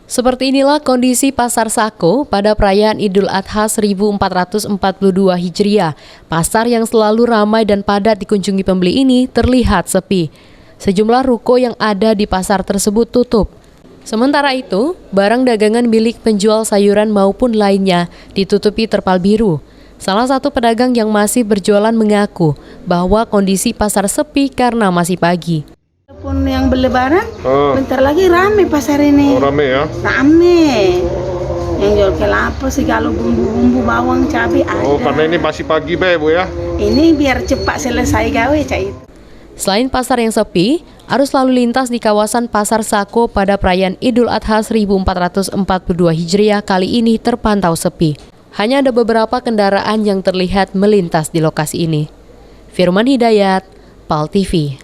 Seperti inilah kondisi Pasar Sako pada perayaan Idul Adha 1442 Hijriah. Pasar yang selalu ramai dan padat dikunjungi pembeli ini terlihat sepi. Sejumlah ruko yang ada di pasar tersebut tutup. Sementara itu, barang dagangan milik penjual sayuran maupun lainnya ditutupi terpal biru. Salah satu pedagang yang masih berjualan mengaku bahwa kondisi pasar sepi karena masih pagi. Pun yang berlebaran, bentar lagi rame pasar ini. Oh, rame ya? Rame. Yang jual kelapa, segala bumbu-bumbu, bawang, cabai ada. Oh, karena ini masih pagi, Bu ya? Ini biar cepat selesai gawe, Cak itu. Selain pasar yang sepi, arus lalu lintas di kawasan Pasar Sako pada perayaan Idul Adha 1442 Hijriah kali ini terpantau sepi. Hanya ada beberapa kendaraan yang terlihat melintas di lokasi ini. Firman Hidayat, PAL TV.